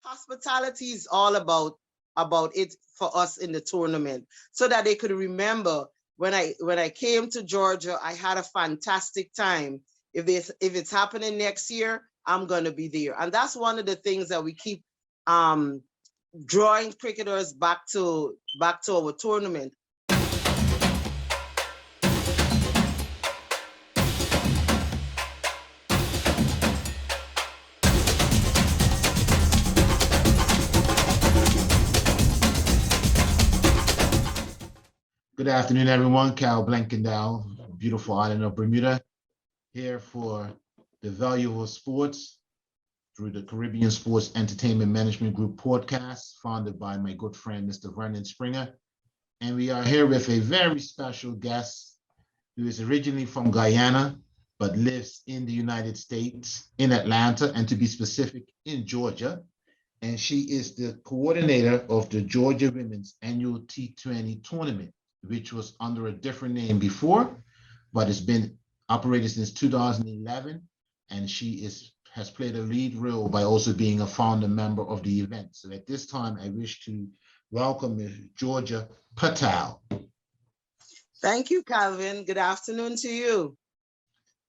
hospitality is all about it for us in the tournament, so that they could remember when I came to Georgia, I had a fantastic time. If it's happening next year, I'm gonna be there. And that's one of the things that we keep um, drawing cricketers back to our tournament. Good afternoon, everyone. Cal Blankendow, beautiful island of Bermuda, here for the Value of Sports through the Caribbean Sports Entertainment Management Group podcast, founded by my good friend, Mr. Vernon Springer. And we are here with a very special guest who is originally from Guyana, but lives in the United States, in Atlanta, and to be specific, in Georgia. And she is the coordinator of the Georgia Women's annual T20 tournament, which was under a different name before, but it's been operated since 2011, and she has played a lead role by also being a founder member of the event. So at this time, I wish to welcome Ms. Georgia Patel. Thank you, Calvin. Good afternoon to you.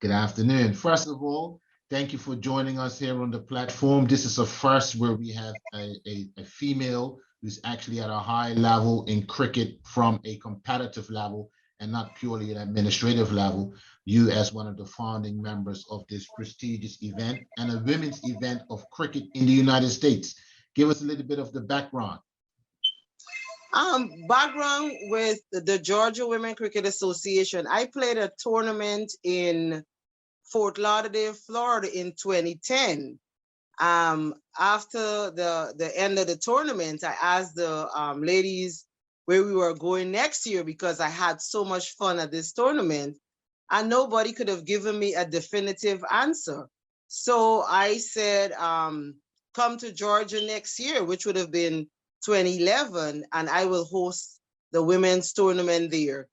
Good afternoon. First of all, thank you for joining us here on the platform. This is a first where we have a female who's actually at a high level in cricket from a competitive level and not purely an administrative level. You as one of the founding members of this prestigious event and a women's event of cricket in the United States. Give us a little bit of the background. Background with the Georgia Women Cricket Association. I played a tournament in Fort Lauderdale, Florida in 2010. After the end of the tournament, I asked the ladies where we were going next year because I had so much fun at this tournament, and nobody could have given me a definitive answer. So I said, come to Georgia next year, which would have been 2011, and I will host the women's tournament there.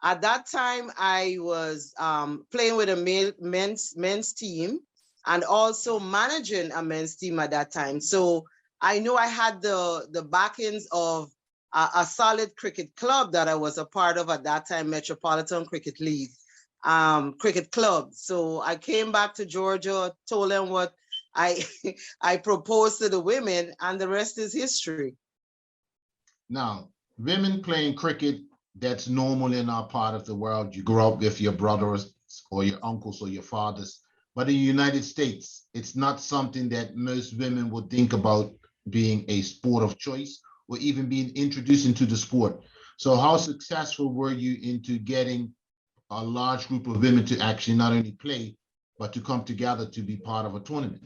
At that time, I was playing with a men's team and also managing a men's team at that time. So I knew I had the backings of a solid cricket club that I was a part of at that time, Metropolitan Cricket League, cricket club. So I came back to Georgia, told them what I I proposed to the women, and the rest is history. Now, women playing cricket, that's normal in our part of the world. You grow up with your brothers or your uncles or your fathers. But in the United States, it's not something that most women would think about being a sport of choice or even being introduced into the sport. So how successful were you into getting a large group of women to actually not only play, but to come together to be part of a tournament?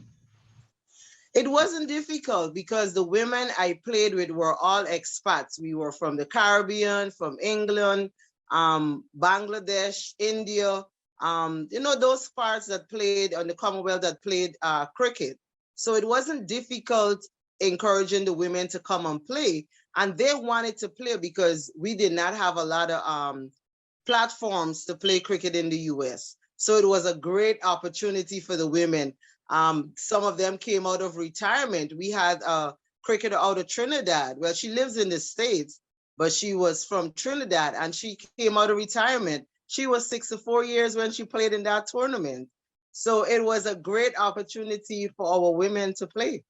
It wasn't difficult because the women I played with were all expats. We were from the Caribbean, from England, Bangladesh, India, those parts that played on the Commonwealth that played cricket. So it wasn't difficult encouraging the women to come and play. And they wanted to play because we did not have a lot of platforms to play cricket in the US. So it was a great opportunity for the women. Some of them came out of retirement. We had a cricketer out of Trinidad. Well, she lives in the States, but she was from Trinidad and she came out of retirement. She was 64 years when she played in that tournament. So it was a great opportunity for our women to play.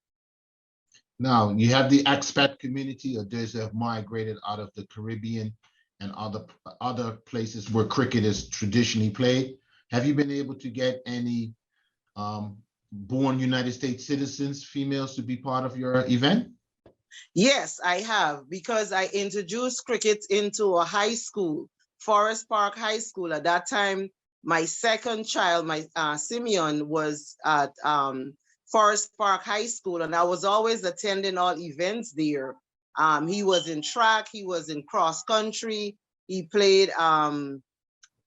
Now, you have the expat community, or those who have migrated out of the Caribbean and other places where cricket is traditionally played. Have you been able to get any born United States citizens, females, to be part of your event? Yes, I have, because I introduced cricket into a high school, Forest Park High School. At that time, my second child, my Simeon, was at Forest Park High School, and I was always attending all events there. He was in track, he was in cross country, he played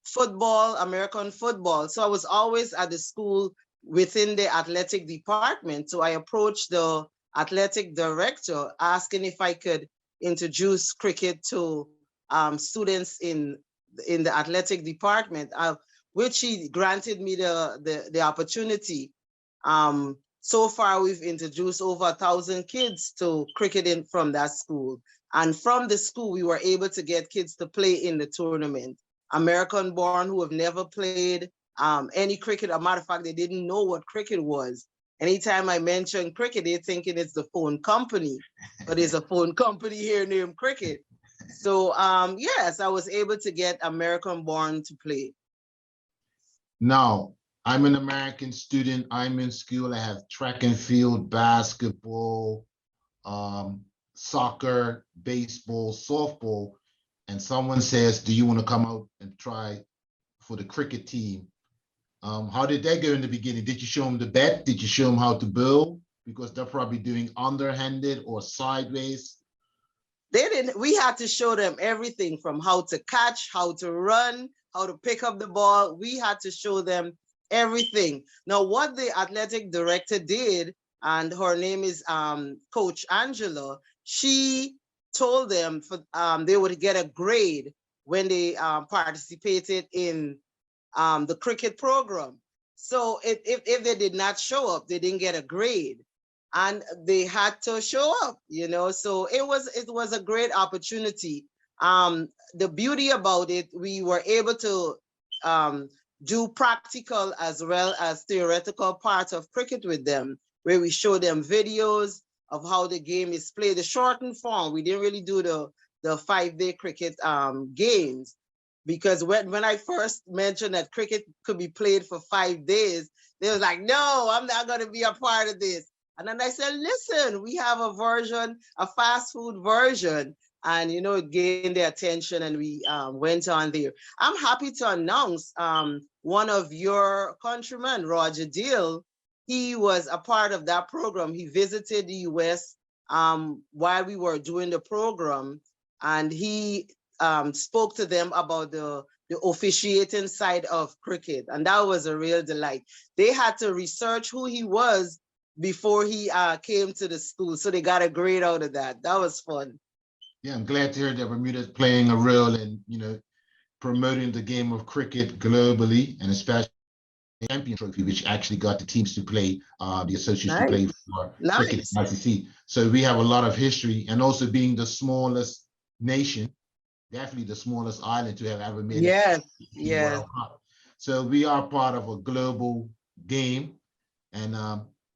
football, American football. So I was always at the school within the athletic department. So I approached the athletic director asking if I could introduce cricket to students in the athletic department, which he granted me the opportunity. So far, we've introduced over 1,000 kids to cricketing from that school. And from the school, we were able to get kids to play in the tournament. American born who have never played any cricket. A matter of fact, they didn't know what cricket was. Anytime I mention cricket, they're thinking it's the phone company, but there's a phone company here named Cricket. So yes, I was able to get American born to play. Now, I'm an American student. I'm in school. I have track and field, basketball, soccer, baseball, softball, and someone says, do you want to come out and try for the cricket team? How did that go in the beginning? Did you show them the bat? Did you show them how to bowl? Because they're probably doing underhanded or sideways. They didn't. We had to show them everything from how to catch, how to run, how to pick up the ball. We had to show them everything. Now, what the athletic director did, and her name is Coach Angela, she told them they would get a grade when they participated in the cricket program. So if they did not show up, they didn't get a grade, and they had to show up, so it was a great opportunity. The beauty about it, we were able to do practical as well as theoretical parts of cricket with them, where we show them videos of how the game is played, the shortened form. We didn't really do the 5-day cricket games, because when I first mentioned that cricket could be played for 5 days, they was like, no, I'm not going to be a part of this. And then I said, listen, we have a version, a fast food version. And, it gained their attention, and we went on there. I'm happy to announce one of your countrymen, Roger Deal. He was a part of that program. He visited the US while we were doing the program, and he spoke to them about the officiating side of cricket. And that was a real delight. They had to research who he was before he came to the school. So they got a grade out of that. That was fun. Yeah, I'm glad to hear that Bermuda is playing a role in, promoting the game of cricket globally, and especially the champion trophy, which actually got the teams to play, the associates to play for cricket in ICC. So we have a lot of history, and also being the smallest nation, definitely the smallest island to have ever made it. Yes. So we are part of a global game, and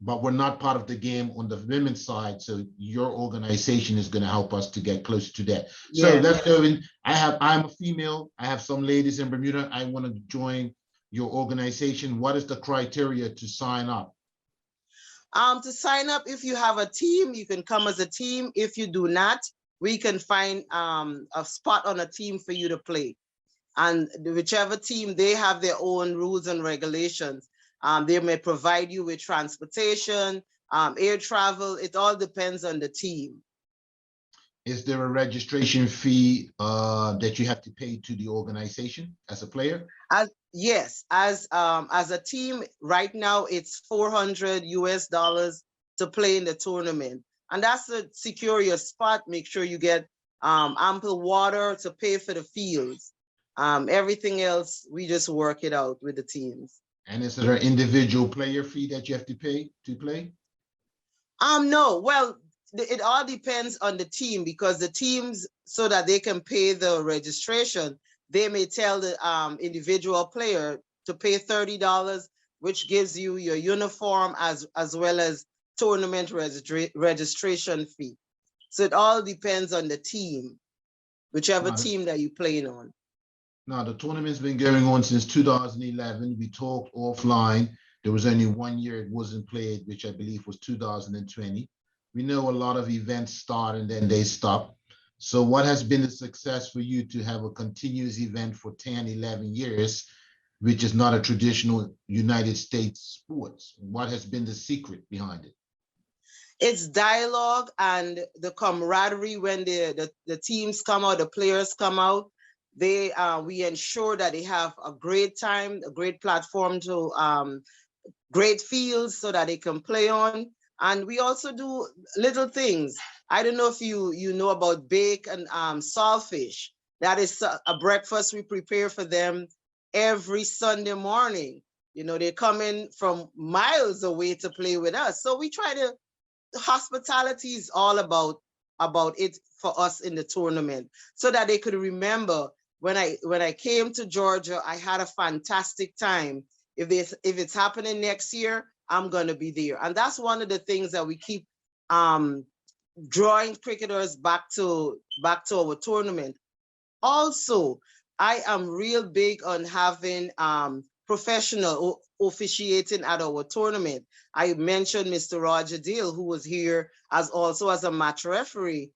but we're not part of the game on the women's side. So your organization is going to help us to get closer to that. So let's go in. I'm a female. I have some ladies in Bermuda. I want to join your organization. What is the criteria to sign up? To sign up, if you have a team, you can come as a team. If you do not, we can find a spot on a team for you to play. And whichever team, they have their own rules and regulations. They may provide you with transportation, air travel. It all depends on the team. Is there a registration fee that you have to pay to the organization as a player? Yes, as a team right now, it's $400 US to play in the tournament. And that's to secure your spot. Make sure you get ample water to pay for the fields. Everything else, we just work it out with the teams. And is there an individual player fee that you have to pay to play? No, well, it all depends on the team, because the teams, so that they can pay the registration, they may tell the individual player to pay $30, which gives you your uniform as well as tournament registration fee. So it all depends on the team, whichever team that you're playing on. Now, the tournament's been going on since 2011. We talked offline. There was only 1 year it wasn't played, which I believe was 2020. We know a lot of events start and then they stop. So what has been the success for you to have a continuous event for 10, 11 years, which is not a traditional United States sports? What has been the secret behind it? It's dialogue and the camaraderie. When the teams come out, the players come out, we ensure that they have a great time, a great platform to great fields so that they can play on. And we also do little things. I don't know if you know about bake and saltfish. That is a breakfast we prepare for them every Sunday morning. You know, they're coming from miles away to play with us. So we try to, hospitality is all about it for us in the tournament, so that they could remember when I came to Georgia, I had a fantastic time. If it's happening next year, I'm gonna be there. And that's one of the things that we keep drawing cricketers back to our tournament. Also, I am real big on having professional officiating at our tournament. I mentioned Mr. Roger Deal, who was here as a match referee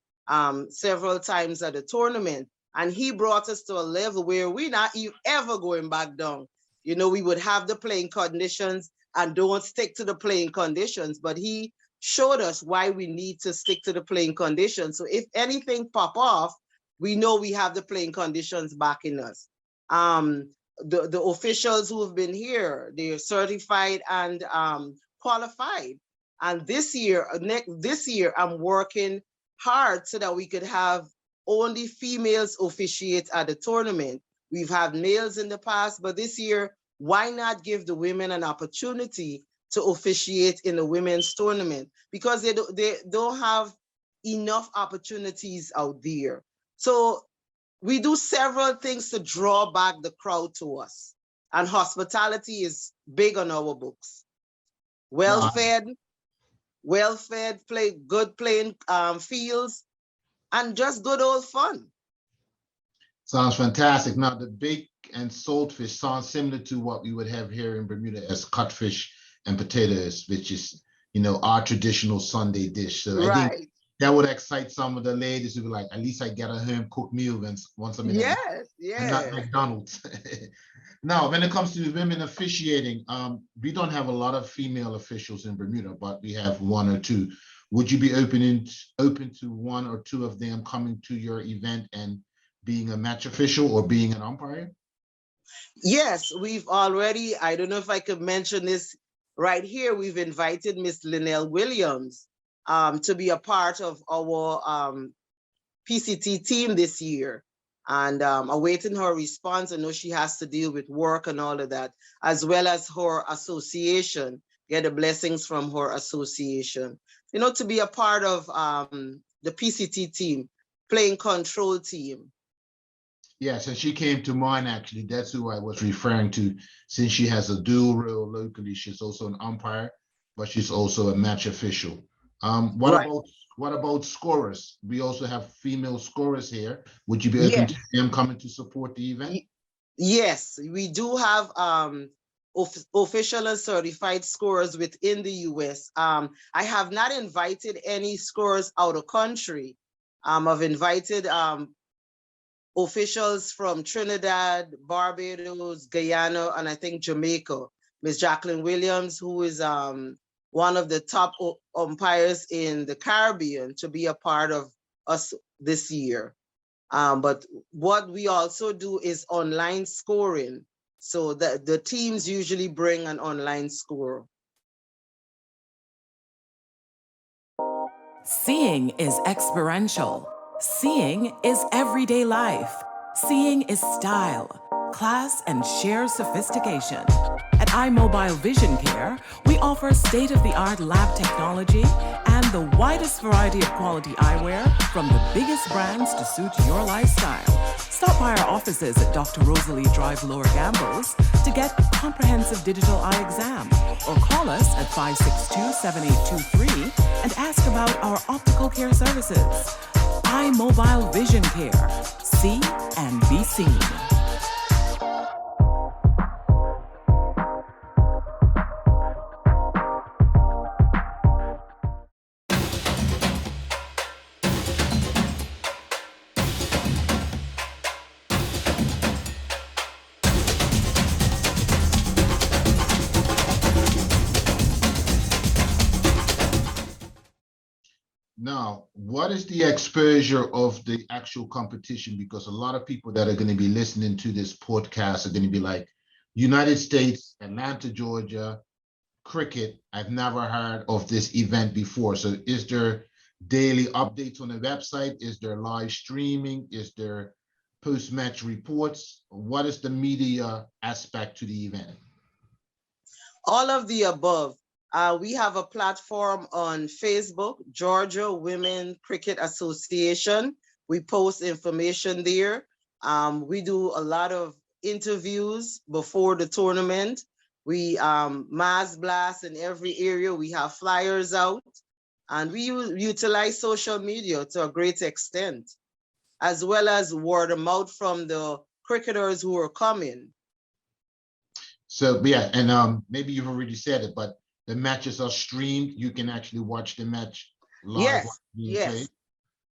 several times at the tournament. And he brought us to a level where we're not ever going back down. You know, we would have the playing conditions and don't stick to the playing conditions, but he showed us why we need to stick to the playing conditions. So if anything pop off, we know we have the playing conditions backing us. The officials who have been here, they're certified and qualified. And this year, I'm working hard so that we could have only females officiate at the tournament. We've had males in the past, but this year, why not give the women an opportunity to officiate in the women's tournament? Because they don't have enough opportunities out there. So we do several things to draw back the crowd to us. And hospitality is big on our books. Well-fed, play good playing fields, and just good old fun. Sounds fantastic. Now, the bake and saltfish sounds similar to what we would have here in Bermuda as cutfish and potatoes, which is, you know, our traditional Sunday dish. So I think that would excite some of the ladies who be like, at least I get a home cooked meal once I'm in and not McDonald's. Now, when it comes to women officiating, we don't have a lot of female officials in Bermuda, but we have one or two. Would you be open to one or two of them coming to your event and being a match official or being an umpire? Yes, we've already, I don't know if I could mention this right here, we've invited Miss Linnell Williams to be a part of our PCT team this year. And awaiting her response. I know she has to deal with work and all of that, as well as her association, get the blessings from her association. You know, to be a part of the PCT team, playing control team. Yes, and she came to mind, actually. That's who I was referring to, since she has a dual role locally. She's also an umpire, but she's also a match official. What about scorers? We also have female scorers here. Would you be open to them coming to support the event? Yes, we do have official and certified scorers within the US. I have not invited any scorers out of country. I've invited officials from Trinidad, Barbados, Guyana, and I think Jamaica. Miss Jacqueline Williams, who is one of the top umpires in the Caribbean, to be a part of us this year. But what we also do is online scoring. So the teams usually bring an online score. Seeing is experiential. Seeing is everyday life. Seeing is style, class, and sheer sophistication. At iMobile Vision Care, we offer state-of-the-art lab technology and the widest variety of quality eyewear from the biggest brands to suit your lifestyle. Stop by our offices at Dr. Rosalie Drive, Lower Gambles to get a comprehensive digital eye exam, or call us at 562-7823 and ask about our optical care services. iMobile Vision Care. See and be seen. Now, what is the exposure of the actual competition? Because a lot of people that are going to be listening to this podcast are going to be like, United States, Atlanta, Georgia, cricket. I've never heard of this event before. So is there daily updates on the website? Is there live streaming? Is there post-match reports? What is the media aspect to the event? All of the above. We have a platform on Facebook, Georgia Women Cricket Association. We post information there. We do a lot of interviews before the tournament. We mass blast in every area. We have flyers out, and we utilize social media to a great extent, as well as word of mouth from the cricketers who are coming. So yeah, and maybe you've already said it, but the matches are streamed. You can actually watch the match live Yes, being yes. played.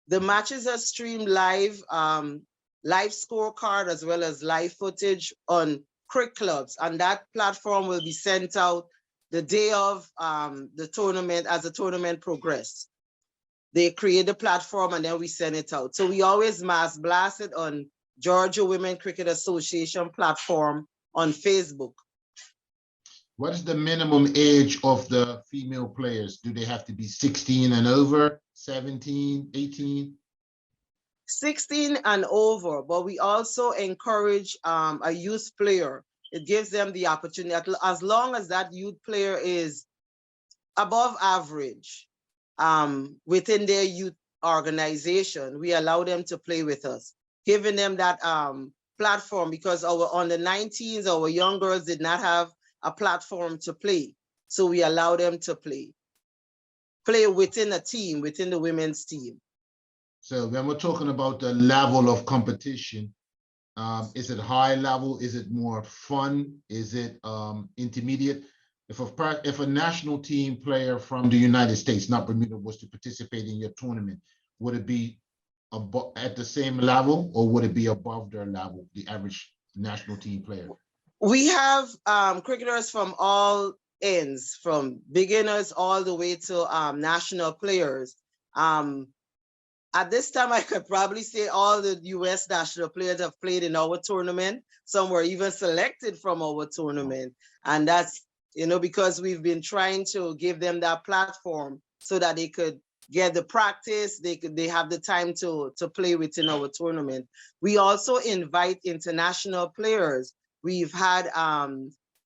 The matches are streamed live, live scorecard, as well as live footage on Crick Clubs. And that platform will be sent out the day of the tournament as the tournament progresses. They create the platform and then we send it out. So we always mass blast it on Georgia Women Cricket Association platform on Facebook. What is the minimum age of the female players? Do they have to be 16 and over, 17, 18? 16 and over, but we also encourage a youth player. It gives them the opportunity, as long as that youth player is above average within their youth organization, we allow them to play with us, giving them that platform, because on the 19s, our young girls did not have a platform to play. So we allow them to play within a team, within the women's team. So when we're talking about the level of competition, is it high level? Is it more fun? Is it intermediate? If a national team player from the United States, not Bermuda, was to participate in your tournament, would it be at the same level, or would it be above their level, the average national team player? We have cricketers from all ends, from beginners all the way to national players. At this time, I could probably say all the U.S. national players have played in our tournament. Some were even selected from our tournament. And that's, because we've been trying to give them that platform so that they could get the practice, they have the time to play within our tournament. We also invite international players. We've had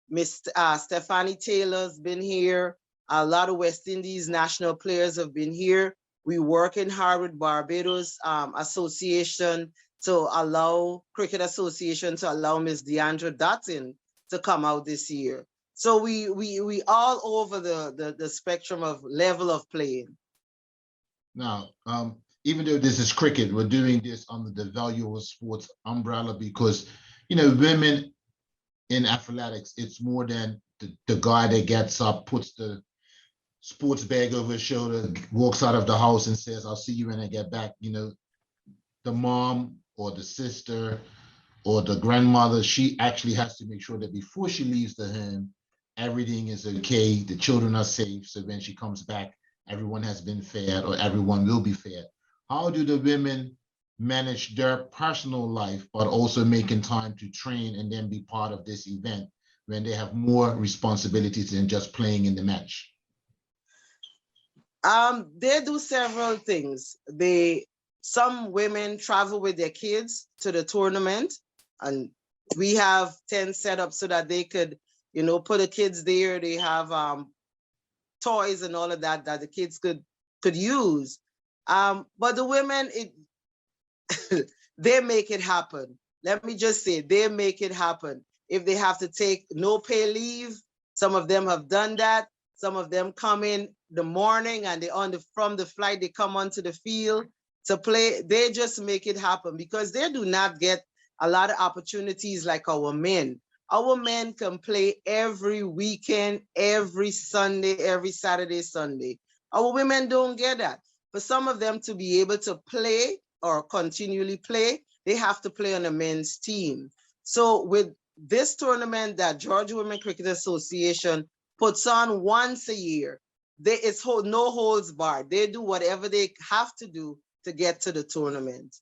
Miss Stephanie Taylor's been here. A lot of West Indies national players have been here. We working hard with Barbados Association to allow Cricket Association to allow Miss Deandra Dotton to come out this year. So we all over the spectrum of level of playing. Now, even though this is cricket, we're doing this under the Valuable Sports umbrella because, women in athletics, it's more than the guy that gets up, puts the sports bag over his shoulder, walks out of the house and says, I'll see you when I get back. The mom or the sister or the grandmother, she actually has to make sure that before she leaves the home, everything is okay, the children are safe, so when she comes back, everyone has been fed or everyone will be fed. How do the women manage their personal life, but also making time to train and then be part of this event when they have more responsibilities than just playing in the match? They do several things. Some women travel with their kids to the tournament, and we have tents set up so that they could, put the kids there. They have toys and all of that the kids could use. But the women, they make it happen. Let me just say, they make it happen. If they have to take no pay leave, some of them have done that. Some of them come in the morning and from the flight, they come onto the field to play. They just make it happen because they do not get a lot of opportunities like our men. Our men can play every weekend, every Sunday, every Saturday, Sunday. Our women don't get that. For some of them to be able to play or continually play, they have to play on a men's team. So with this tournament that Georgia Women Cricket Association puts on once a year, it's no holds barred. They do whatever they have to do to get to the tournament.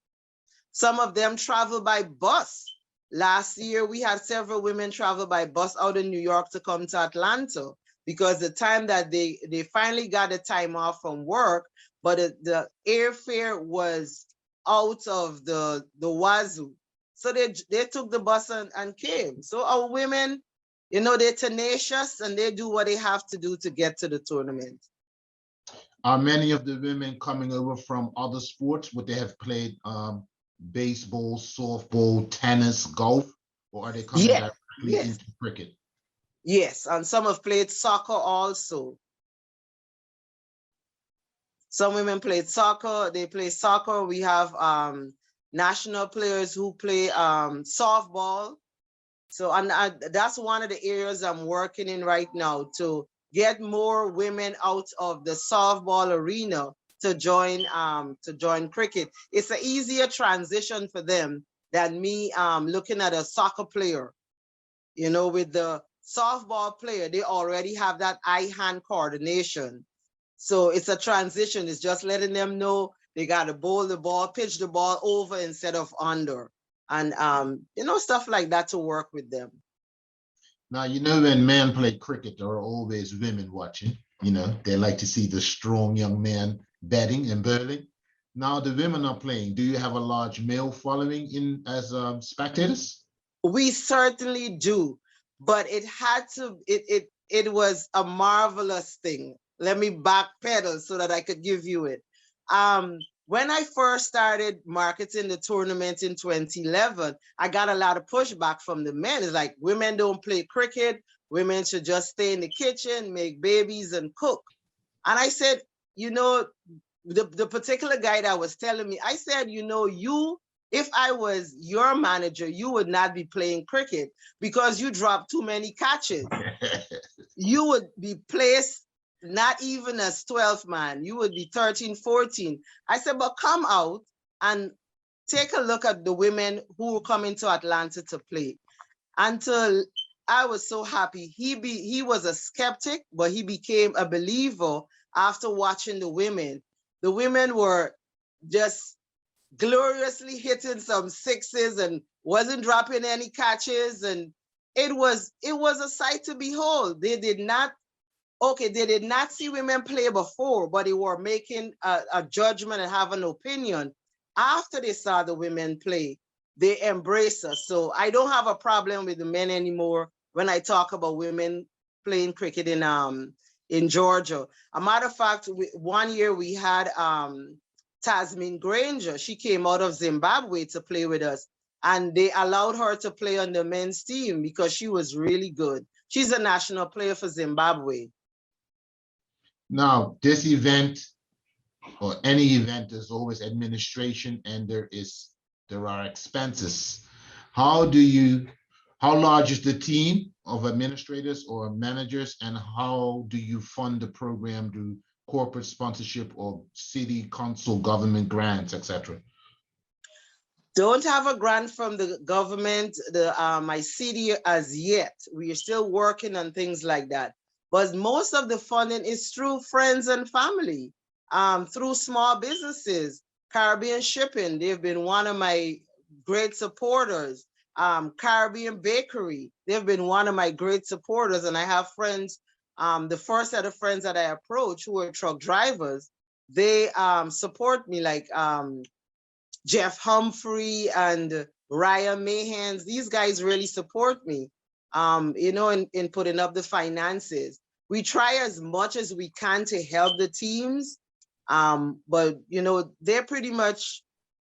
Some of them travel by bus. Last year, we had several women travel by bus out in New York to come to Atlanta because the time that they finally got a time off from work, but the airfare was out of the wazoo. So they took the bus and came. So our women, you know, they're tenacious and they do what they have to do to get to the tournament. Are many of the women coming over from other sports? Would they have played baseball, softball, tennis, golf, or are they coming Yes, directly yes, into cricket? yes. And some have played soccer also. Some women played soccer, they play soccer. We have national players who play softball. So and that's one of the areas I'm working in right now, to get more women out of the softball arena to join cricket. It's an easier transition for them than me looking at a soccer player. You know, with the softball player, they already have that eye-hand coordination. So it's a transition. It's just letting them know they got to bowl the ball, pitch the ball over instead of under, and you know, stuff like that to work with them. Now, you know, when men play cricket, there are always women watching. You know, they like to see the strong young man batting and bowling. Now the women are playing. Do you have a large male following in as spectators? We certainly do, but it was a marvelous thing. Let me backpedal so that I could give you it. When I first started marketing the tournament in 2011, I got a lot of pushback from the men. It's like, women don't play cricket. Women should just stay in the kitchen, make babies and cook. And I said, you know, the particular guy that was telling me, I said, you know, if I was your manager, you would not be playing cricket because you dropped too many catches. You would be placed not even as 12th man. You would be 13, 14. I said, but come out and take a look at the women who were coming to Atlanta to play. Until I was so happy. He was a skeptic, but he became a believer after watching the women. The women were just gloriously hitting some sixes and wasn't dropping any catches, and it was a sight to behold. They did not see women play before, but they were making a judgment and have an opinion after they saw the women play. They embrace us. So I don't have a problem with the men anymore when I talk about women playing cricket in Georgia. A matter of fact, one year we had Tasmin Granger. She came out of Zimbabwe to play with us, and they allowed her to play on the men's team because she was really good. She's a national player for Zimbabwe. Now, this event or any event, there's always administration and there are expenses. How large is the team of administrators or managers, and how do you fund the program? Do corporate sponsorship or city council government grants, etc.? Don't have a grant from the government, my city as yet. We are still working on things like that. But most of the funding is through friends and family, through small businesses. Caribbean Shipping, they've been one of my great supporters. Caribbean Bakery, they've been one of my great supporters. And I have friends, the first set of friends that I approached who are truck drivers, they support me, like Jeff Humphrey and Ryan Mahans. These guys really support me, you know, in putting up the finances. We try as much as we can to help the teams, but, you know, they pretty much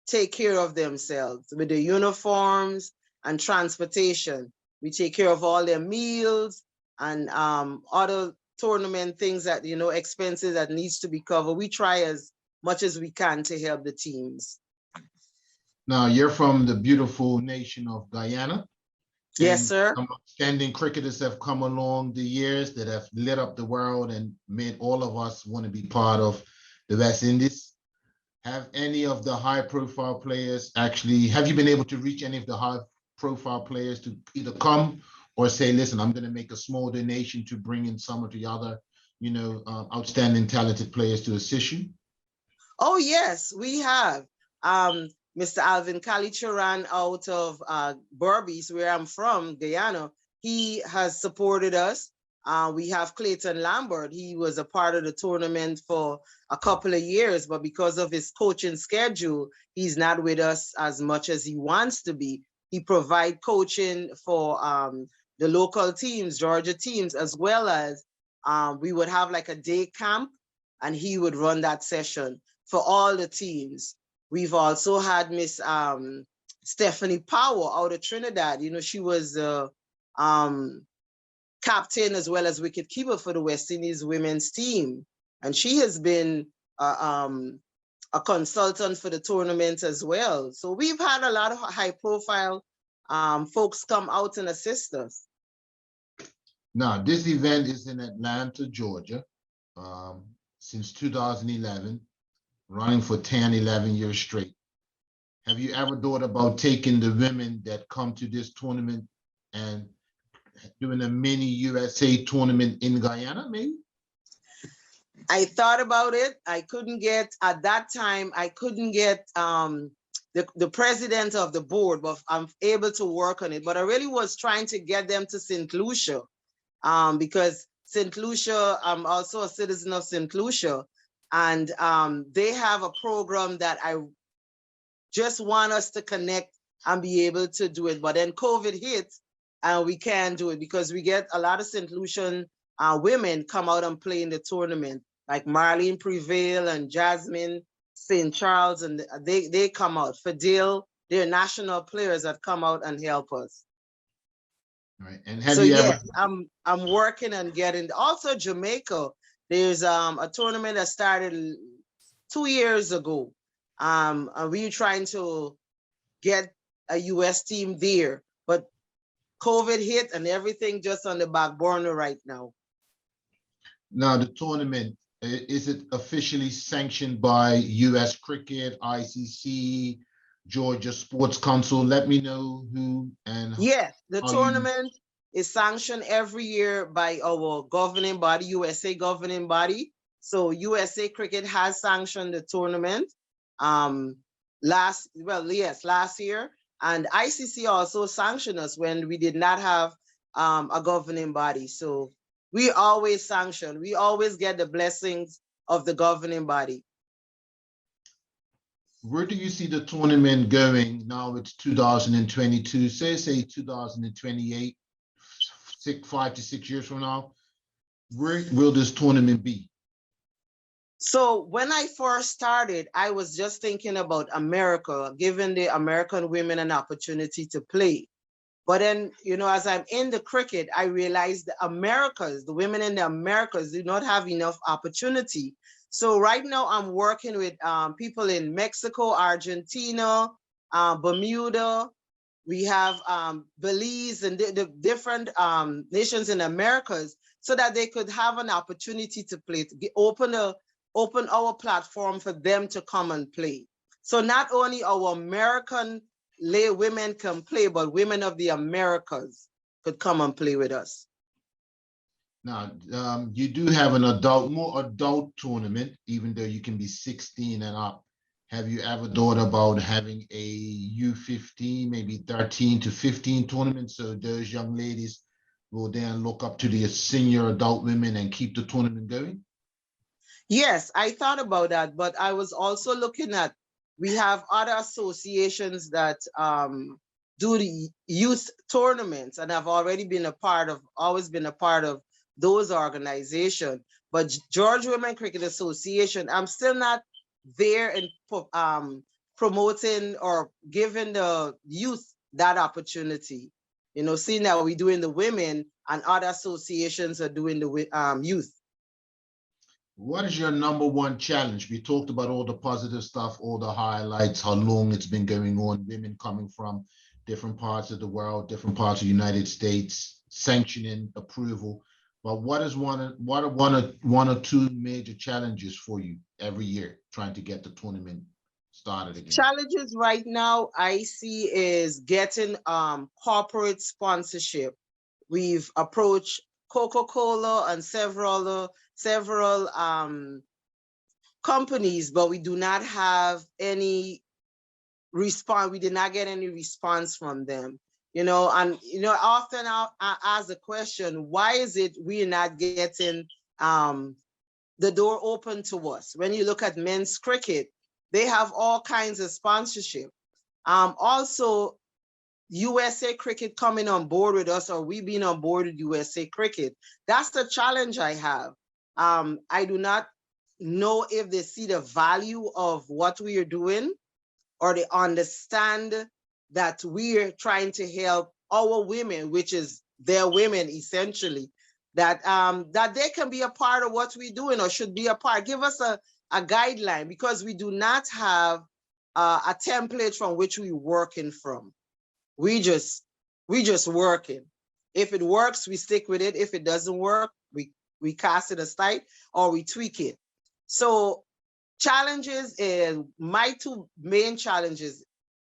take care of themselves with the uniforms and transportation. We take care of all their meals and other tournament things that, you know, expenses that needs to be covered. We try as much as we can to help the teams. Now, you're from the beautiful nation of Guyana. Yes, sir. Some outstanding cricketers have come along the years that have lit up the world and made all of us want to be part of the West Indies. Have any of the high-profile players have you been able to reach any of the high-profile players to either come or say, listen, I'm going to make a small donation to bring in some of the other, you know, outstanding, talented players to assist you? Oh, yes, we have. Mr. Alvin Kalicharan out of Berbice, where I'm from, Guyana, he has supported us. We have Clayton Lambert. He was a part of the tournament for a couple of years, but because of his coaching schedule, he's not with us as much as he wants to be. He provides coaching for the local teams, Georgia teams, as well as we would have like a day camp, and he would run that session for all the teams. We've also had Miss Stephanie Power out of Trinidad. You know, she was captain as well as wicketkeeper for the West Indies women's team. And she has been a consultant for the tournament as well. So we've had a lot of high profile folks come out and assist us. Now, this event is in Atlanta, Georgia, since 2011, running for 10, 11 years straight. Have you ever thought about taking the women that come to this tournament and doing a mini USA tournament in Guyana, maybe? I thought about it. I couldn't get, at that time, I couldn't get the president of the board, but I'm able to work on it. But I really was trying to get them to St. Lucia because St. Lucia, I'm also a citizen of St. Lucia, and they have a program that I just want us to connect and be able to do it. But then COVID hit and we can't do it because we get a lot of St. Lucian women come out and play in the tournament, like Marlene Prevail and Jasmine St. Charles, and they come out. Fidel, they're national players that come out and help us. Right. And have So you yes, ever... I'm working on getting, also Jamaica, there's a tournament that started 2 years ago. And we're trying to get a US team there, but COVID hit and everything just on the back burner right now. Now, the tournament, is it officially sanctioned by US Cricket, ICC, Georgia Sports Council? Let me know who and yes, the tournament is sanctioned every year by our governing body, USA governing body. So USA Cricket has sanctioned the tournament last year, and ICC also sanctioned us when we did not have a governing body. So we always sanction, we always get the blessings of the governing body. Where do you see the tournament going now? It's 2022, say 2028, 5 to 6 years from now. Where will this tournament be? So when I first started, I was just thinking about America, giving the American women an opportunity to play. But then, you know, as I'm in the cricket, I realized the Americas, the women in the Americas do not have enough opportunity. So right now I'm working with people in Mexico, Argentina, Bermuda. We have Belize and the different nations in Americas so that they could have an opportunity to play, to open our platform for them to come and play. So not only our American lay women can play, but women of the Americas could come and play with us. Now, you do have an more adult tournament, even though you can be 16 and up. Have you ever thought about having a U15, maybe 13 to 15 tournament, so those young ladies will then look up to the senior adult women and keep the tournament going? Yes, I thought about that, but I was also looking at, we have other associations that do the youth tournaments, and I've already been always been a part of those organizations. But Georgia Women Cricket Association, I'm still not there in promoting or giving the youth that opportunity. You know, seeing that we're doing the women and other associations are doing the youth. What is your #1 challenge? We talked about all the positive stuff, all the highlights, how long it's been going on, women coming from different parts of the world, different parts of the United States, sanctioning, approval. But what is one or two major challenges for you every year trying to get the tournament started again? Challenges right now I see is getting corporate sponsorship. We've approached Coca-Cola and several companies, but we do not have any response. We did not get any response from them. You know, and you know, often I ask the question, why is it we're not getting the door open to us? When you look at men's cricket, they have all kinds of sponsorship. Also, USA Cricket coming on board with us, or we being on board with USA Cricket. That's the challenge I have. I do not know if they see the value of what we are doing, or they understand that we're trying to help our women, which is their women essentially, that that they can be a part of what we're doing, or should be a part. Give us a guideline, because we do not have a template from which we're working from. We just working. If it works, we stick with it. If it doesn't work, we cast it aside, or we tweak it. So challenges, and my two main challenges,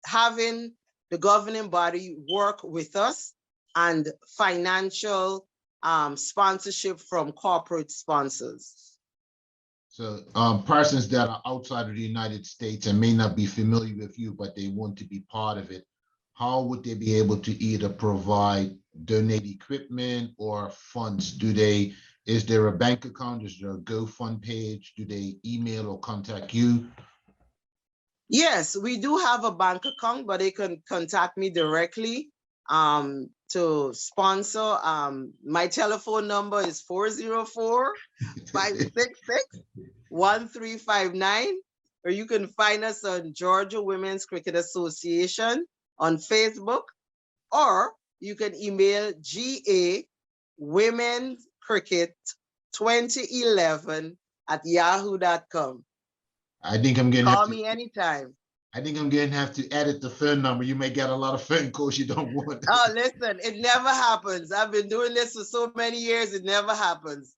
having the governing body work with us, and financial sponsorship from corporate sponsors. So persons that are outside of the United States and may not be familiar with you, but they want to be part of it, how would they be able to either provide, donate equipment or funds? Is there a bank account? Is there a GoFund page? Do they email or contact you? Yes, we do have a bank account, but they can contact me directly to sponsor. My telephone number is 404-566-1359, or you can find us on Georgia Women's Cricket Association on Facebook, or you can email GAWomenCricket2011@yahoo.com. I think I'm gonna Call me anytime. I think I'm gonna have to edit the phone number. You may get a lot of phone calls you don't want. Oh, listen, it never happens. I've been doing this for so many years, it never happens.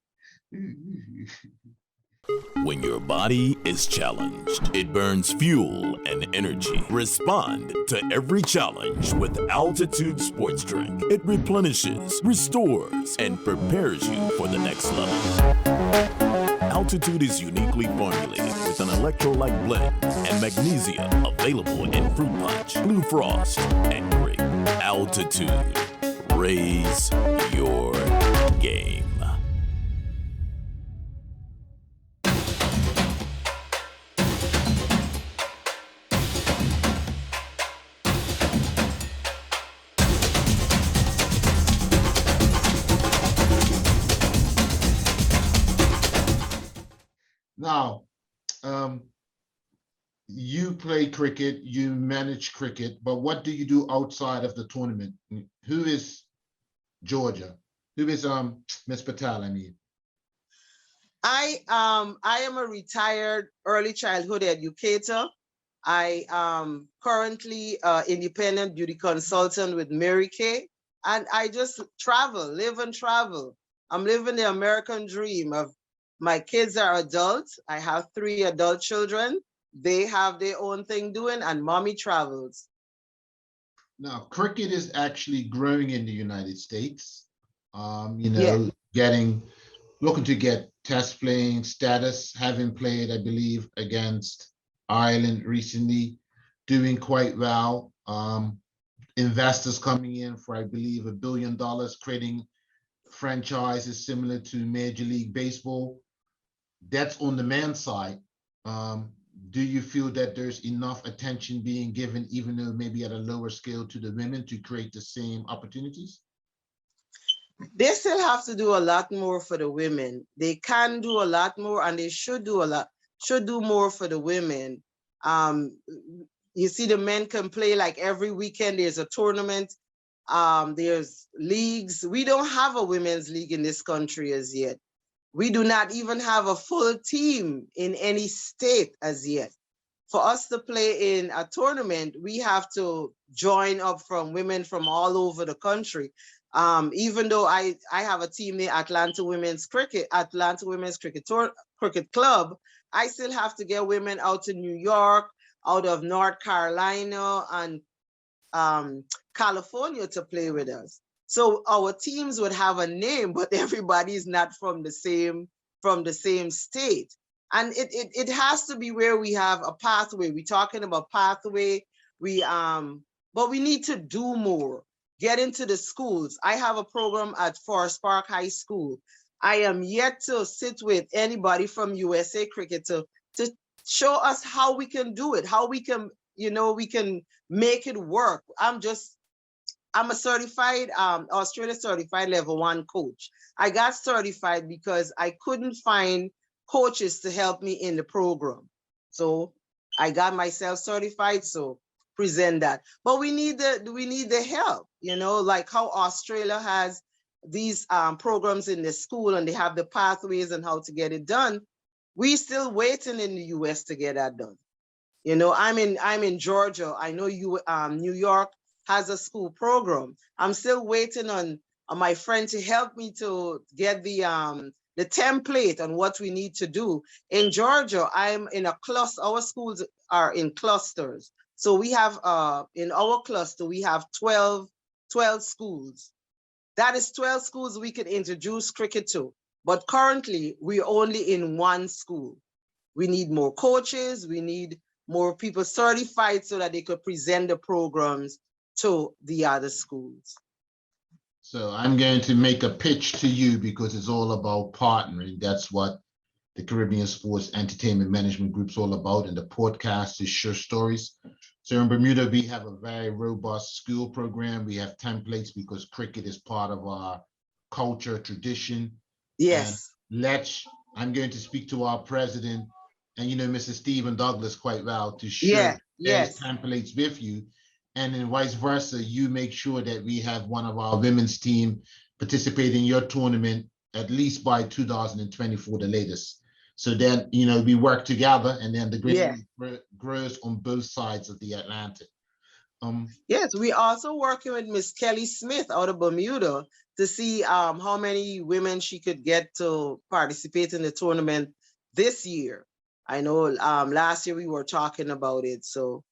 When your body is challenged, it burns fuel and energy. Respond to every challenge with Altitude Sports Drink. It replenishes, restores, and prepares you for the next level. Altitude is uniquely formulated with an electrolyte blend and magnesium available in fruit punch, blue frost, and grape. Altitude. Raise your game. Now, you play cricket, you manage cricket, but what do you do outside of the tournament? Who is Georgia? Who is Miss Patel, I mean? I am a retired early childhood educator. I am currently independent beauty consultant with Mary Kay, and I just travel, live and travel. I'm living the American dream. My kids are adults. I have 3 adult children. They have their own thing doing, and mommy travels. Now, cricket is actually growing in the United States. Looking to get test playing status, having played, I believe, against Ireland recently, doing quite well. Investors coming in for, I believe, $1 billion, creating franchises similar to Major League Baseball. That's on the men's side. Do you feel that there's enough attention being given, even though maybe at a lower scale, to the women to create the same opportunities? They still have to do a lot more for the women. They can do a lot more, and they should do more for the women. You see, the men can play like every weekend. There's a tournament. There's leagues. We don't have a women's league in this country as yet. We do not even have a full team in any state as yet. For us to play in a tournament, we have to join up from women from all over the country. Even though I have a team, the Atlanta Women's Cricket Club, I still have to get women out to New York, out of North Carolina and California to play with us. So our teams would have a name, but everybody's not from the same state. And it has to be where we have a pathway. We're talking about pathway. But we need to do more. Get into the schools. I have a program at Forest Park High School. I am yet to sit with anybody from USA Cricket to show us how we can do it, how we can, we can make it work. I'm just I'm a certified, Australia certified level 1 coach. I got certified because I couldn't find coaches to help me in the program. So I got myself certified, so present that. But we need the help, you know, like how Australia has these programs in the school and they have the pathways and how to get it done. We still waiting in the US to get that done. You know, I'm in Georgia. I know New York has a school program. I'm still waiting on my friend to help me to get the template on what we need to do. In Georgia, I'm in a cluster. Our schools are in clusters. So we have in our cluster, we have 12 schools. That is 12 schools we could introduce cricket to. But currently, we're only in one school. We need more coaches. We need more people certified so that they could present the programs to the other schools. So I'm going to make a pitch to you because it's all about partnering. That's what the Caribbean Sports Entertainment Management Group's all about, and the podcast is Share Stories. So in Bermuda, we have a very robust school program. We have templates because cricket is part of our culture, tradition. Yes. And I'm going to speak to our president, and you know Mr. Stephen Douglas quite well, to share yes. templates with you. And then vice versa, you make sure that we have one of our women's team participate in your tournament at least by 2024, the latest. So then, you know, we work together and then the great grows on both sides of the Atlantic. Yes, we also working with Miss Kelly Smith out of Bermuda to see how many women she could get to participate in the tournament this year. I know last year we were talking about it, so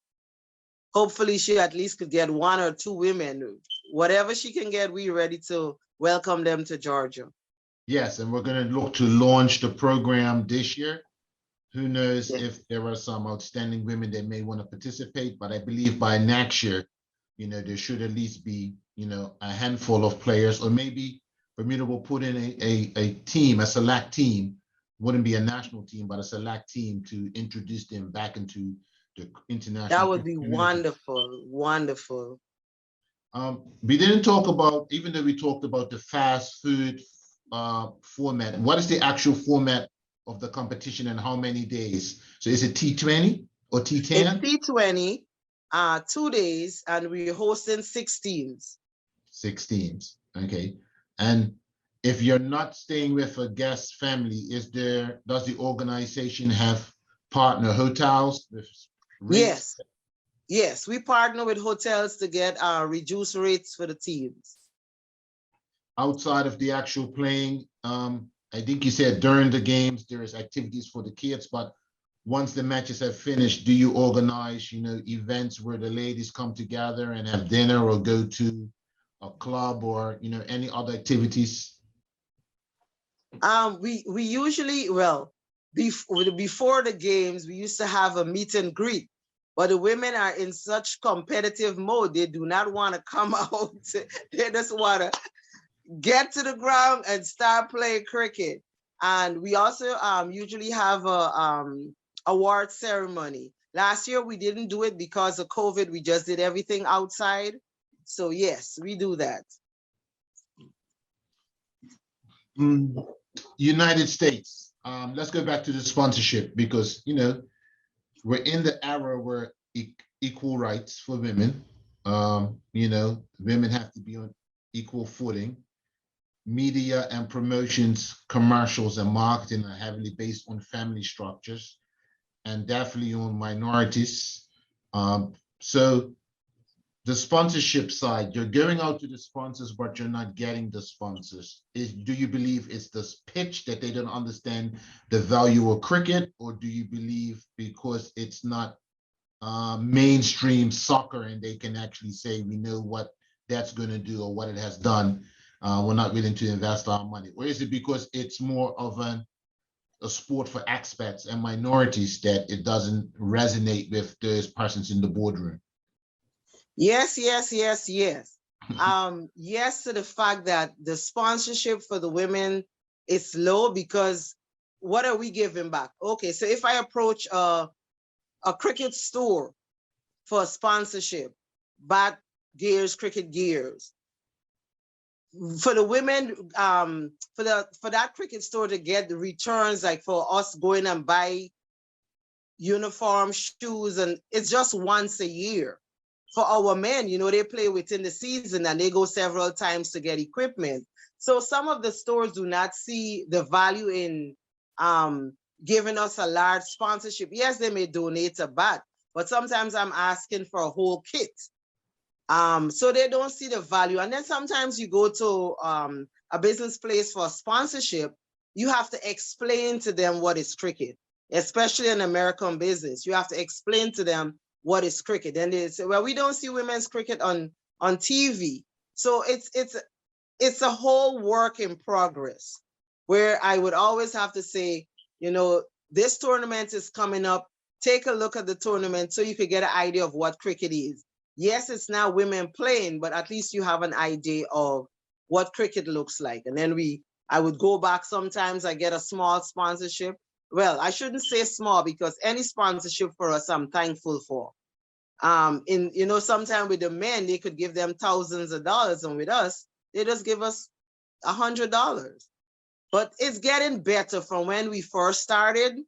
hopefully she at least could get 1 or 2 women. Whatever she can get, we're ready to welcome them to Georgia. Yes, and we're going to look to launch the program this year. Who knows if there are some outstanding women that may want to participate, but I believe by next year, you know, there should at least be, you know, a handful of players, or maybe Bermuda will put in a team, a select team, wouldn't be a national team, but a select team to introduce them back into the international. That would be wonderful, wonderful. We didn't talk about, even though we talked about the fast food format, what is the actual format of the competition and how many days? So is it T20 or T10? It's T20, 2 days, and we're hosting 16s. 16s, okay. And if you're not staying with a guest family, does the organization have partner hotels with rates? Yes, we partner with hotels to get reduced rates for the teams. Outside of the actual playing, I think you said during the games, there is activities for the kids, but once the matches have finished, do you organize, you know, events where the ladies come together and have dinner or go to a club or, you know, any other activities? We usually, well, before the games, we used to have a meet and greet, but the women are in such competitive mode. They do not want to come out. They just want to get to the ground and start playing cricket. And we also usually have a award ceremony. Last year we didn't do it because of COVID. We just did everything outside. So yes, we do that. United States. Let's go back to the sponsorship because, you know, we're in the era where equal rights for women. You know, women have to be on equal footing. Media and promotions, commercials and marketing are heavily based on family structures and definitely on minorities. So the sponsorship side, you're going out to the sponsors, but you're not getting the sponsors. Do you believe it's this pitch that they don't understand the value of cricket, or do you believe because it's not mainstream soccer and they can actually say, we know what that's going to do or what it has done, we're not willing to invest our money? Or is it because it's more of a sport for expats and minorities that it doesn't resonate with those persons in the boardroom? Yes. Yes to the fact that the sponsorship for the women is low, because what are we giving back? Okay, so if I approach a cricket store for sponsorship, but gears, cricket gears. For the women, for that cricket store to get the returns, like for us going and buy uniform, shoes, and it's just once a year. For our men, you know, they play within the season and they go several times to get equipment. So some of the stores do not see the value in giving us a large sponsorship. Yes, they may donate a bat, but sometimes I'm asking for a whole kit. So they don't see the value. And then sometimes you go to a business place for sponsorship, you have to explain to them what is cricket, especially in American business. You have to explain to them what is cricket. And they say, well, we don't see women's cricket on TV. So it's a whole work in progress, where I would always have to say, you know, this tournament is coming up. Take a look at the tournament so you could get an idea of what cricket is. Yes, it's now women playing, but at least you have an idea of what cricket looks like. And then I would go back sometimes, I get a small sponsorship. Well, I shouldn't say small, because any sponsorship for us, I'm thankful for. You know, sometimes with the men, they could give them thousands of dollars, and with us, they just give us $100. But it's getting better from when we first started.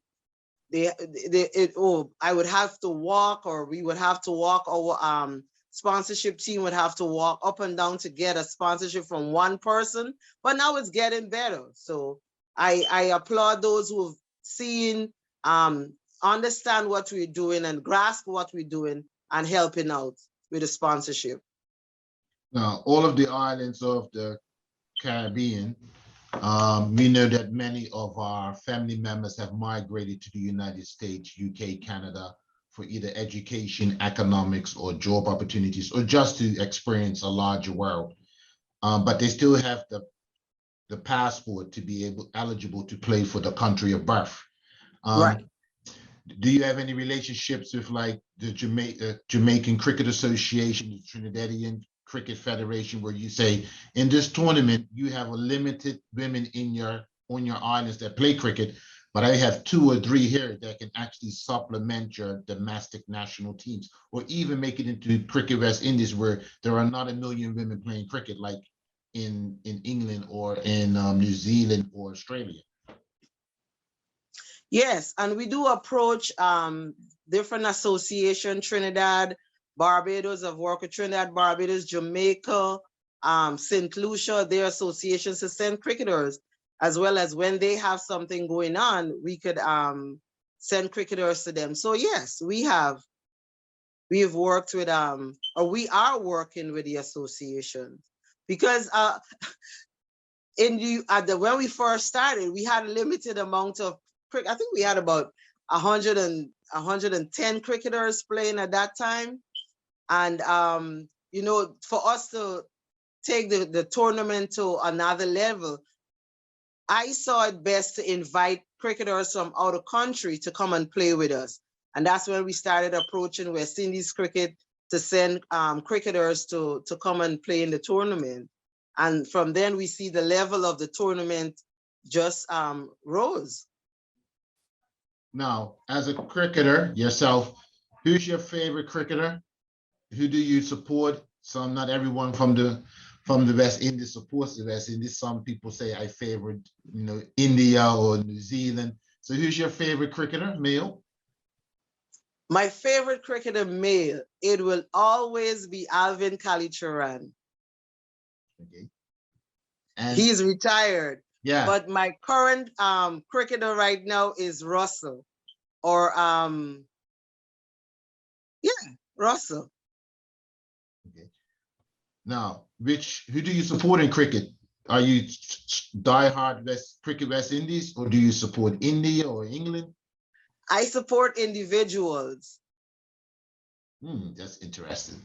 I would have to walk, or we would have to walk, our sponsorship team would have to walk up and down to get a sponsorship from one person. But now it's getting better. So I applaud those who've seen, understand what we're doing and grasp what we're doing and helping out with the sponsorship. Now, all of the islands of the Caribbean, we know that many of our family members have migrated to the United States, UK, Canada, for either education, economics, or job opportunities, or just to experience a larger world. But they still have the passport to be eligible to play for the country of birth. Right. Do you have any relationships with like the Jamaican Cricket Association, the Trinidadian Cricket Federation, where you say, in this tournament, you have a limited women on your islands that play cricket, but I have 2 or 3 here that can actually supplement your domestic national teams, or even make it into Cricket West Indies, where there are not a million women playing cricket like in England or in New Zealand or Australia. Yes, and we do approach different associations, Trinidad, Barbados. I've worked with Trinidad, Barbados, Jamaica, St. Lucia, their associations to send cricketers, as well as when they have something going on, we could send cricketers to them. So yes, we have worked with, or we are working with the associations, because when we first started, we had a limited amount of cricket. I think we had about 110 cricketers playing at that time. And, you know, for us to take the tournament to another level, I saw it best to invite cricketers from out of country to come and play with us. And that's when we started approaching West Indies cricket to send cricketers to come and play in the tournament. And from then we see the level of the tournament just rose. Now, as a cricketer yourself, who's your favorite cricketer? Who do you support? Some, not everyone from the West Indies supports the West Indies. Some people say I favorite, you know, India or New Zealand. So who's your favorite cricketer, male? My favorite cricketer male, it will always be Alvin Kalicharan. Okay. And he's retired. Yeah. But my current cricketer right now is Russell, or Russell. Okay. Now, who do you support in cricket? Are you diehard Cricket West Indies, or do you support India or England? I support individuals. That's interesting.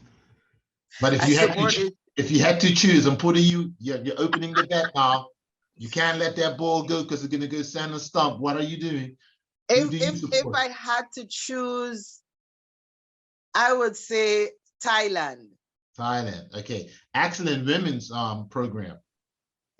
But if you had to choose, I'm putting you're opening the bet now. You can't let that ball go because it's going to go center stump. What are you doing? If I had to choose, I would say Thailand. Thailand. Okay. Excellent women's program.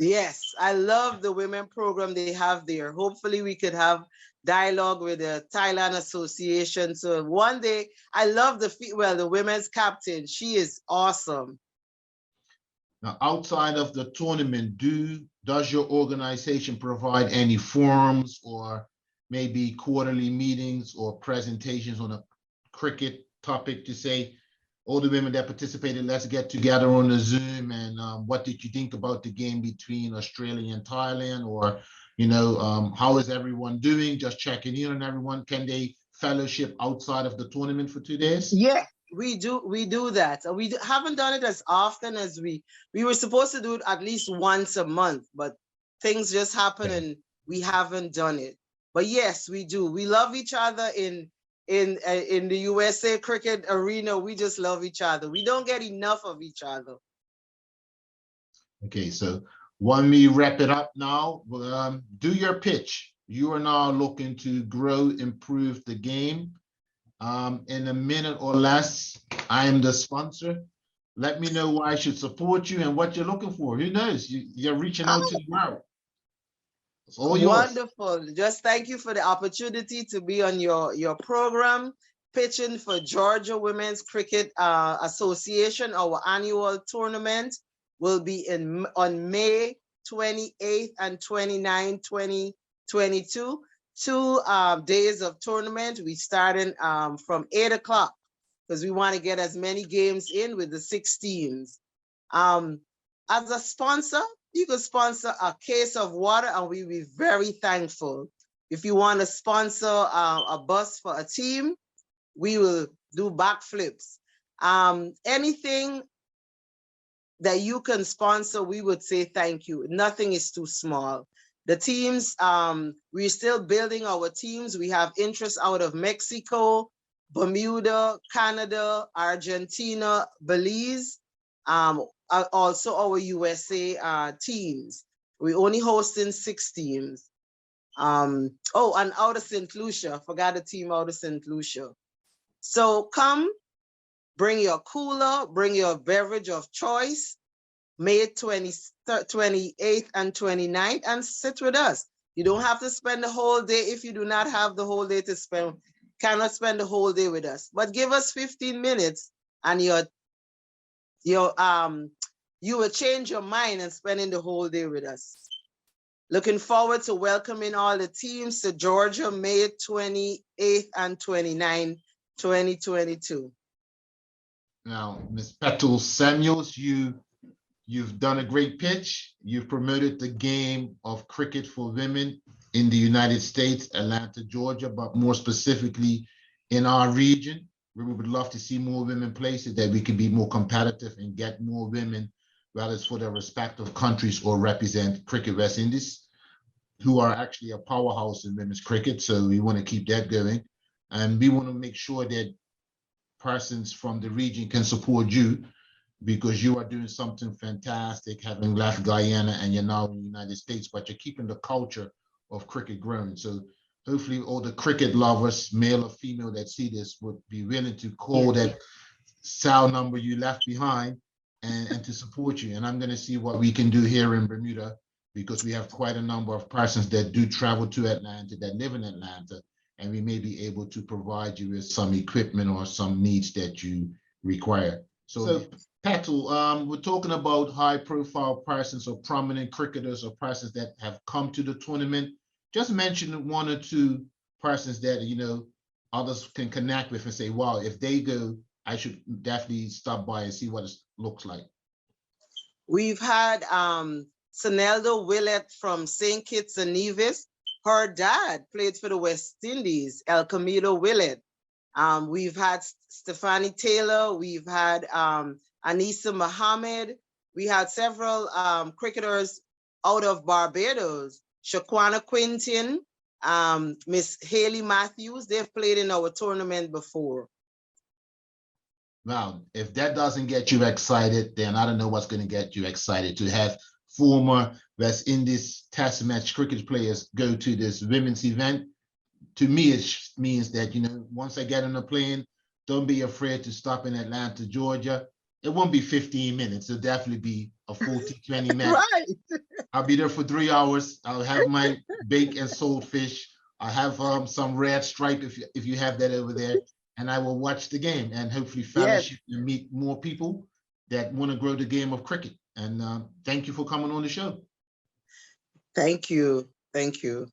Yes, I love the women program they have there. Hopefully we could have dialogue with the Thailand Association. So one day, I love the women's captain. She is awesome. Now, outside of the tournament, does your organization provide any forums or maybe quarterly meetings or presentations on a cricket topic to say, all the women that participated, let's get together on the Zoom, and what did you think about the game between Australia and Thailand? Or, how is everyone doing? Just checking in on everyone. Can they fellowship outside of the tournament for 2 days? Yeah, we do that. Haven't done it as often as we were supposed to do it at least once a month, but things just happen and we haven't done it. But yes, we do. We love each other in the USA cricket arena. We just love each other. We don't get enough of each other. Okay, so when we wrap it up now, do your pitch. You are now looking to grow, improve the game. In a minute or less, I am the sponsor. Let me know why I should support you and what you're looking for. Who knows? You're reaching out to the world. It's all yours. Wonderful. Just thank you for the opportunity to be on your program, pitching for Georgia Women's Cricket Association. Our annual tournament will be on May 28th and 29th, 2022. 2 days of tournament. We starting from 8 o'clock because we want to get as many games in with the 6 teams. As a sponsor, you could sponsor a case of water and we'll be very thankful. If you want to sponsor a bus for a team, we will do backflips. Anything that you can sponsor, we would say thank you. Nothing is too small. The teams, we're still building our teams. We have interest out of Mexico, Bermuda, Canada, Argentina, Belize, also our USA teams. We're only hosting 6 teams. And out of St. Lucia, forgot a team out of St. Lucia. So come, bring your cooler, bring your beverage of choice, May 28th and 29th, and sit with us. You don't have to spend the whole day if you do not have the whole day to spend, cannot spend the whole day with us. But give us 15 minutes and you will change your mind and spending the whole day with us. Looking forward to welcoming all the teams to Georgia, May 28th and 29th, 2022. Now, Ms. Patel Samuels, you've done a great pitch. You've promoted the game of cricket for women in the United States, Atlanta, Georgia, but more specifically in our region, where we would love to see more women play so that we can be more competitive and get more women, whether it's for their respective countries or represent Cricket West Indies, who are actually a powerhouse in women's cricket. So we want to keep that going. And we want to make sure that persons from the region can support you, because you are doing something fantastic, having left Guyana and you're now in the United States, but you're keeping the culture of cricket growing. So hopefully all the cricket lovers, male or female, that see this would be willing to call that cell number you left behind and to support you. And I'm going to see what we can do here in Bermuda, because we have quite a number of persons that do travel to Atlanta, that live in Atlanta, and we may be able to provide you with some equipment or some needs that you require. So Patel, we're talking about high-profile persons or prominent cricketers or persons that have come to the tournament. Just mention 1 or 2 persons that others can connect with and say, wow, if they go, I should definitely stop by and see what it looks like. We've had Saneldo Willett from St. Kitts and Nevis. Her dad played for the West Indies, El Camilo Willett. We've had Stephanie Taylor. We've had Anissa Muhammad. We had several cricketers out of Barbados. Shaquana Quintin, Miss Haley Matthews. They've played in our tournament before. Now, if that doesn't get you excited, then I don't know what's going to get you excited to have former West Indies Test match cricket players go to this women's event. To me, it means that, once I get on the plane, don't be afraid to stop in Atlanta, Georgia. It won't be 15 minutes. It'll definitely be a full T20 match. Right. I'll be there for 3 hours. I'll have my baked and sold fish. I have some red stripe if you have that over there, and I will watch the game and hopefully fellowship and meet more people that want to grow the game of cricket. And thank you for coming on the show. Thank you. Thank you.